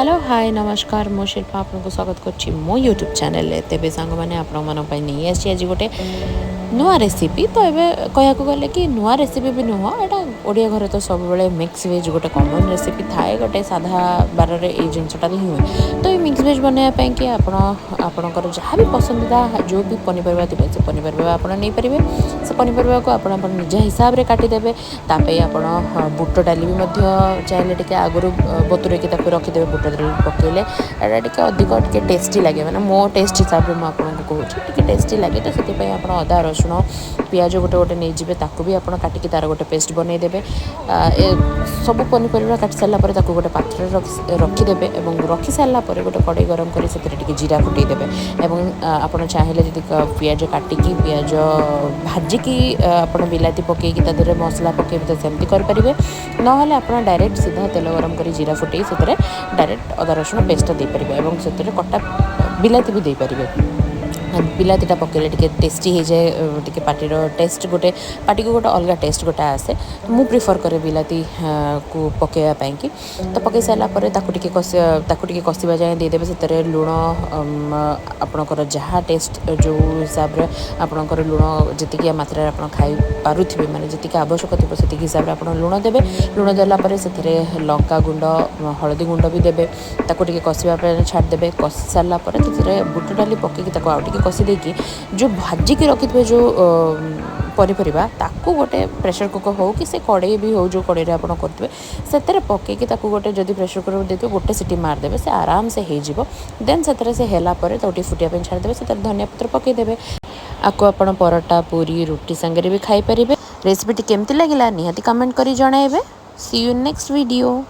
Hello hi नमस्कार मो शिल्पा आपको स्वागत कर मो यूट्यूब चैनल तेरे सांग मैंने नहीं आसी आज गोटे नुआ रेसिपी तो ये कह गले कि नुआ रेसिपी भी नुह यहाँ ओडिया घर तो सब मिक्स वेज गोटे कमन रेसिपी थाए गोटे साधा बार ये जिनसा ही हुए तो ये मिक्स वेज बनवाई कि आपणकर जहाँ भी पसंदीदा जो भी पनीपरिया थे से पनीपरिया आप नहीं पारे से पनीपरिया को आप निज हिसाब से काटिदेवे ताप आप बुट डाली भी चाहिए टे आगुरी बतुरे रखिदे बुट डाली पकड़े यहाँ टे अधिक टे टेस्टी लगे मैंने मो टेस्ट हिसाब से मुझे कहूँ टेस्टी लगे तो से आप अदा रसुण पियाज गोटे गोटे नहीं जी ताकू भी आप काटिकी तार गोटे पेस्ट बनईदेवे सब पनीपरिया काटि सारापर गोटे पात्र रखिदेवे और रखी सारापर गोटे कड़े गरम कर जीरा फुटेदेवे आप चाहिए जी पियाज काटिकी पियाज भाजिकी आप बिलाती पकईकी तादेह मसला पकईबे तो सेमती करेंगे ना आप डायरेक्ट सीधा तेल गरम कर जीरा फुटे से डायरेक्ट अदा रसुण पेस्ट देपारे और से कटा बिलाती भी देपारे बिलातीटा पकड़े टे टेस्टी हो जाए टे पार्टीर टेस्ट गोटे पार्टी को गोटे अलग टेस्ट गोटे आसे मु प्रिफर करे बिलाती को पकईवाई कि तो पकई सारापर कषा जाए देदेवे से लुण आपणकर जहाँ टेस्ट जो हिसाब से आपणकर लुण जी मात्रा आप खाई पारे माने जी आवश्यक थी से हिसाब से आप लुण देवे लुण देलापर से लंका गुंड हलदी गुंड भी देवे कषापी छाड़देवे कषि सारापर बुट डाली पकईकी आउटे कषि देकी जो भाजिकी रखिथे जो पनीपरिया ताकू गोटे प्रेशर कुकर हो कि से कड़े भी हो जो कड़े आप करेंगे से पकईकी गोटे जदि प्रेशर कुकर देते गोटे सीटी मारदेवे से आराम से हो देन से हेलापर तो फुटिया छाड़देवे से धनिया पत्र पकईदेवे आपको आप परोटा पूरी रुटी सांगे भी खाई पारे रेसिपी केमती लगे निहाती कमेंट करी जणाइबे सी यू नेक्स्ट वीडियो।